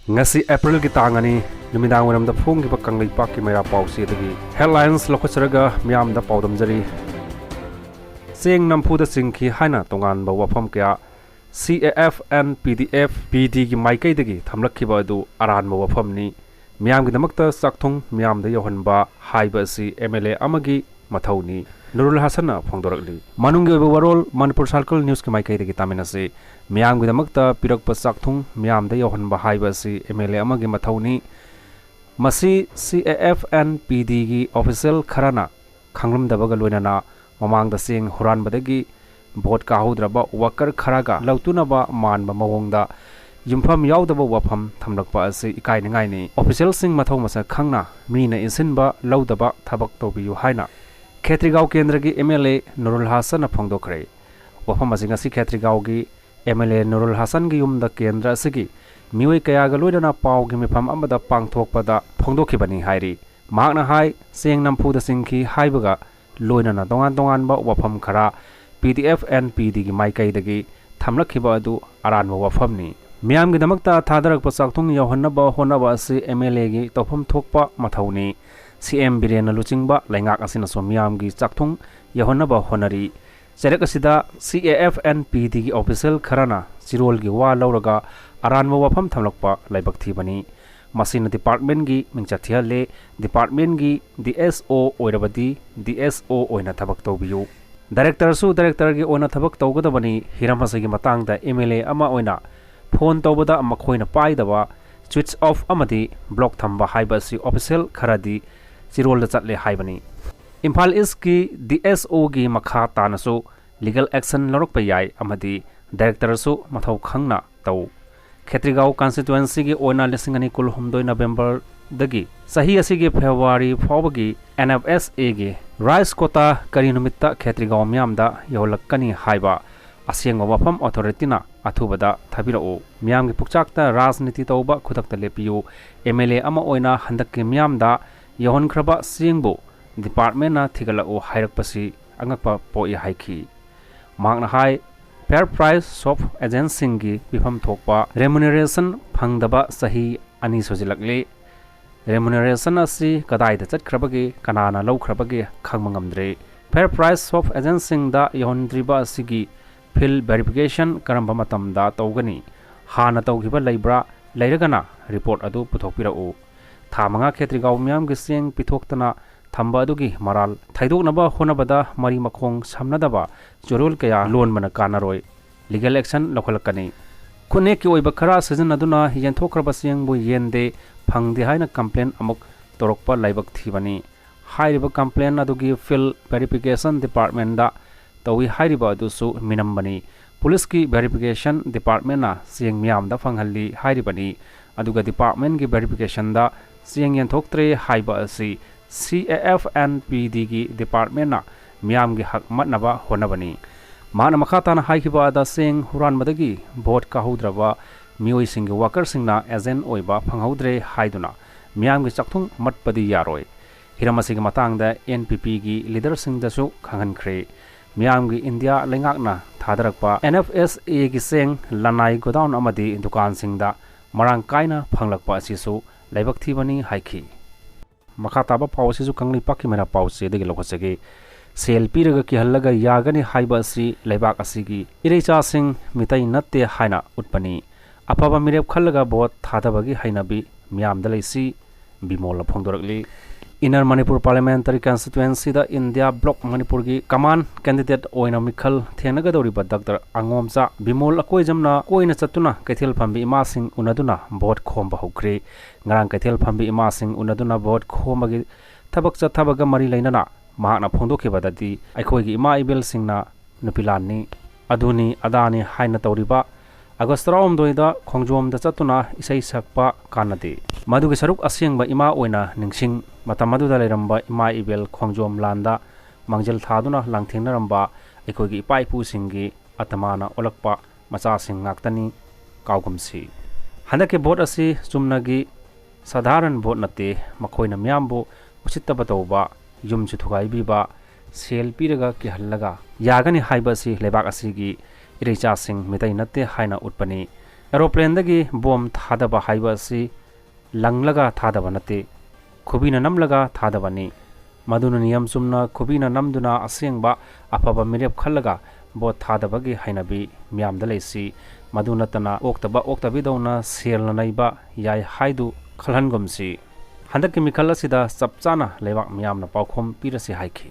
ngasi April ki tangani numidang waram da phung ki pakanglei pak ki mera pausi dagi headlines lokhacharaga miam da paudam jari cheng namfuda chingkhi haina tongan ba wafam kya CAF and PDF PD ki maikai dagi thamlakhi ba du aran ba wafam ni miam gi damakta sakthung miam da yohan ba haiba si MLA amagi mathauni Nurul Hasan na phongdorakli manung gi warol Manipur Circle News ki maikai dagi tamina se miam gi damakta pirak pa sakthung miam da yohan ba haiba si MLA amagi mathauni masi CAF and PD gi official kharana khanglum dabaga loinana mamang da sing huran badagi vote ka hodraba worker kharaga lautunaba manba mawongda yumpham yaudaba wafam thamlakpa ase ikai ningai ni official sing mathau masa khangna mina insinba laudaba thabak tobiyu haina Khetrigao kendra gi MLA Nurul Hasan phongdokhre wafam asinga si Khetrigao gi MLA Nurul Hasan gi yumda kendra sigi miwei kaya ga loidana paw gi mifam amada pangthokpada phongdokhibani hairi magna hai seng namfuda singkhi haibaga loinana dongan ba wafam khara PDF and PD gi maikai dagi thamlakhiba adu aranba wafamni miam gi damakta thadarak pasakthung yohannaba honaba ase MLA gi tofam thokpa mathauni CM Birena luchingba laingak asina so miam gi chakthung yohannaba honari serak asida CAF and PD gi official kharana chirol gi wa lauraga aranba wafam thamlakpa laibak thibani masina department gi mingchathia le department gi DSO oirabadi DSO oina thabak tawbiyu director gi oina thabak tawgadabani hiramhasagi matangda MLA ama oina phone tawbada makhoina paidaba switch off amadi block thamba haiba si official kharadi chirol da chatle haibani Imphal East ki DSO gi makha tanasu legal action lorok payai amadi director su mathau khangna tau Khetrigao constituency gi oina lisingani kul humdoi November dagi sahi asigi February fawbagi NFSA gi rice quota kari numitta Khetrigao miamda yohlakkani haiba asengwa wafam authority na athubada thabirao miam gi pukchakta rajniti tawba khudakta lepiyu MLA ama oina handakki miamda yohon khraba singbu department na thigala o hairakpasi angakpa poi haiki magna hai fair price shop agency gi bifam thokpa remuneration phangdaba sahi ani sojilakle remuneration asi kadai da chatkrabagi kanana lawkrabagi khangmangamdre fair price shop agency da yohondriba asigi field verification karamba matamda tawgani hana tawgiba leibra leiragana report adu puthokpirau thamanga Khetrigao miam gi seng pithoktana thamba adugi maral thaidoknaba honabada mari makhong samnadaba jorol kaya loan mana kanaroi legal action lokhalakani khune ki oiba khara season aduna yenthokraba seng bu yende phangde haina complaint amuk torokpa laibak thibani hairiba complaint adugi field verification department da tawi hairiba adusu minambani police ki verification department na seng miam da phanghalli hairibani aduga department ki verification da seng yenthoktre haiba asi CAF and PD gi department na miam gi hak matnaba honabani mana makhatana haikiba da seng huran madagi vote ka hodraba mioi sing gi worker sing na agent oiba phanghaudre haiduna miam gi chakthung matpadi yaroi hiramasi gi matang da NPP gi leader sing da su khangankhre miam gi India lengak na thadarakpa NFSA gi seng lanai godown amadi dukan sing da marang kaina phanglakpa asisu laibak thibani haiki makhataba pawsi su kangli pakki mera pawse de lokhasege sel piraga ki hallaga yagani haiba si laibak asigi ireicha sing mitai natte haina utpani apaba mirep khallaga bot thadabagi hainabi miamda leisi bimol phongdorakli Inner Manipur Parliamentary Constituency da India Block Manipur gi command candidate oina mikhal thengnaga dori ba Dr. Angomcha bimol akoi jamna koina chatuna kaithel phambi ima sing unaduna vote khomba hokre ngarang kaithel phambi ima sing unaduna vote khomagi thabak cha thabaga mari lainana mahakna phongdokhiba dadi aikhoi gi ima ibel singna nupilanni aduni adani haina tawriba Agostrom doida khongjom da chatuna isai sakpa kanade madugi saruk asengba ima oina ningsing matamadu da leramba ima ibel khongjom landa mangjel thaduna langthengnaramba ekogi ipai pu singi atamana olakpa macha sing ngaktani kaugumsi handake vote asi chumnagi sadharan vote nate makhoina myambu uchittaba tawba yumchu thugai biba sel piraga ki hallaga yagani haiba si lebak asigi ireicha sing mitai natte haina utpani एरोप्लेनदगी bomb थादबा हाइबा असि लंगलगा थादबा नते खुबीना नमलगा थादबनी मदुना नियम Chumna खुबीना नमदुना असेंगबा अफबा मिरेप खल्लगा boat थादबगी हाइनबी म्यामदा Lesi मदुनतना ओक्तबीदौना सेलना नैबा याय हाइदु खलहनगुमसी हंदकी मिखल असिदा चपचाना लेबाक म्यामना पाउखोम पिरसी हाइखी।